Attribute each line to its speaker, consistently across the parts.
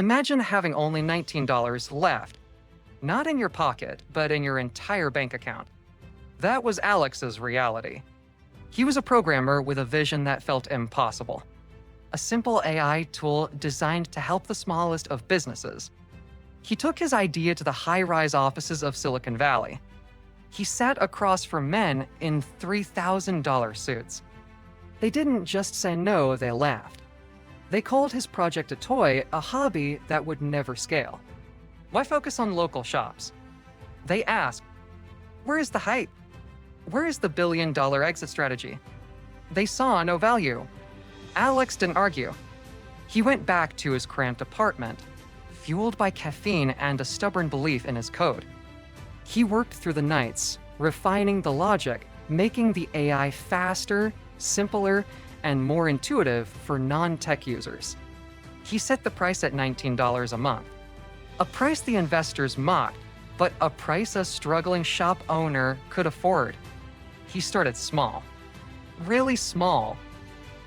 Speaker 1: Imagine having only $19 left, not in your pocket, but in your entire bank account. That was Alex's reality. He was a programmer with a vision that felt impossible. A simple AI tool designed to help the smallest of businesses. He took his idea to the high-rise offices of Silicon Valley. He sat across from men in $3,000 suits. They didn't just say no, they laughed. They called his project a toy, a hobby that would never scale. Why focus on local shops? They asked, where is the hype? Where is the billion-dollar exit strategy? They saw no value. Alex didn't argue. He went back to his cramped apartment, fueled by caffeine and a stubborn belief in his code. He worked through the nights, refining the logic, making the AI faster, simpler, and more intuitive for non-tech users. He set the price at $19 a month. A price the investors mocked, but a price a struggling shop owner could afford. He started small. Really small.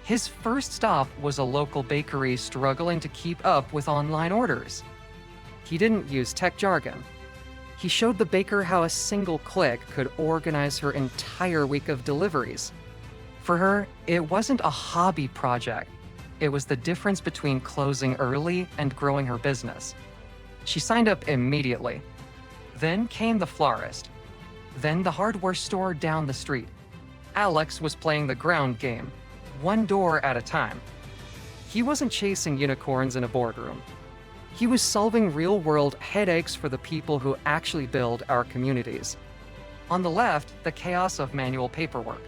Speaker 1: His first stop was a local bakery struggling to keep up with online orders. He didn't use tech jargon. He showed the baker how a single click could organize her entire week of deliveries. For her, it wasn't a hobby project. It was the difference between closing early and growing her business. She signed up immediately. Then came the florist. Then the hardware store down the street. Alex was playing the ground game, one door at a time. He wasn't chasing unicorns in a boardroom. He was solving real-world headaches for the people who actually build our communities. On the left, the chaos of manual paperwork.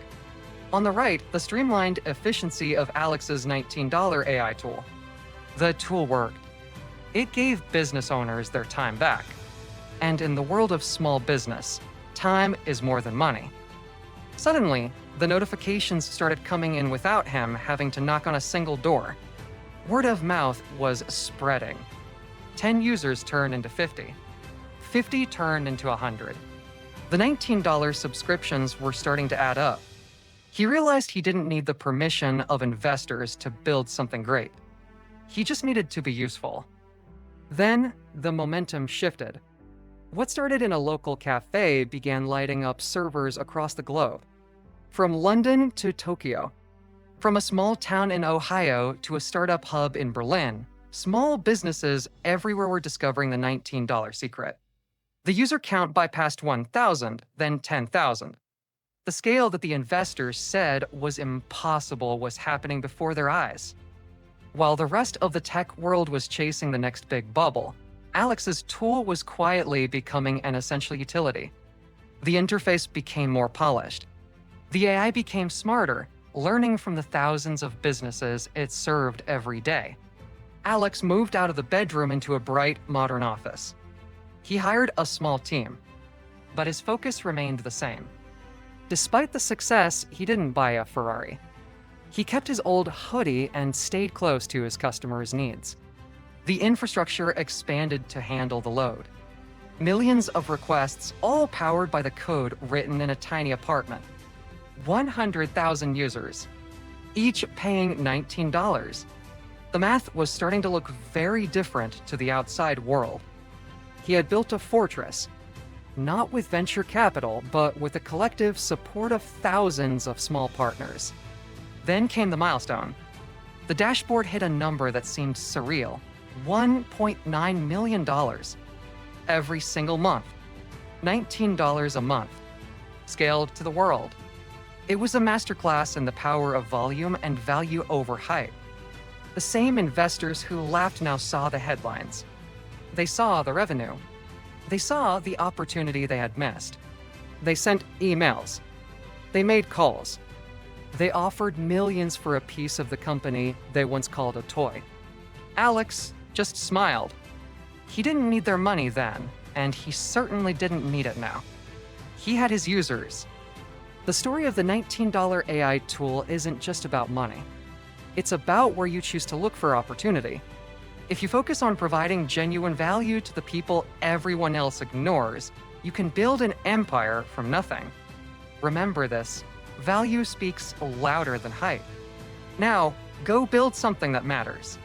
Speaker 1: On the right, the streamlined efficiency of Alex's $19 AI tool. The tool worked. It gave business owners their time back. And in the world of small business, time is more than money. Suddenly, the notifications started coming in without him having to knock on a single door. Word of mouth was spreading. 10 users turned into 50. 50 turned into 100. The $19 subscriptions were starting to add up. He realized he didn't need the permission of investors to build something great. He just needed to be useful. Then, the momentum shifted. What started in a local cafe began lighting up servers across the globe. From London to Tokyo. From a small town in Ohio to a startup hub in Berlin, small businesses everywhere were discovering the $19 secret. The user count bypassed 1,000, then 10,000. The scale that the investors said was impossible was happening before their eyes. While the rest of the tech world was chasing the next big bubble, Alex's tool was quietly becoming an essential utility. The interface became more polished. The AI became smarter, learning from the thousands of businesses it served every day. Alex moved out of the bedroom into a bright, modern office. He hired a small team, but his focus remained the same. Despite the success, he didn't buy a Ferrari. He kept his old hoodie and stayed close to his customers' needs. The infrastructure expanded to handle the load. Millions of requests, all powered by the code written in a tiny apartment. 100,000 users, each paying $19. The math was starting to look very different to the outside world. He had built a fortress, not with venture capital, but with the collective support of thousands of small partners. Then came the milestone. The dashboard hit a number that seemed surreal. $1.9 million. Every single month. $19 a month. Scaled to the world. It was a masterclass in the power of volume and value over hype. The same investors who laughed now saw the headlines. They saw the revenue. They saw the opportunity they had missed. They sent emails. They made calls. They offered millions for a piece of the company they once called a toy. Alex just smiled. He didn't need their money then, and he certainly didn't need it now. He had his users. The story of the $19 AI tool isn't just about money. It's about where you choose to look for opportunity. If you focus on providing genuine value to the people everyone else ignores, you can build an empire from nothing. Remember this, value speaks louder than hype. Now, go build something that matters.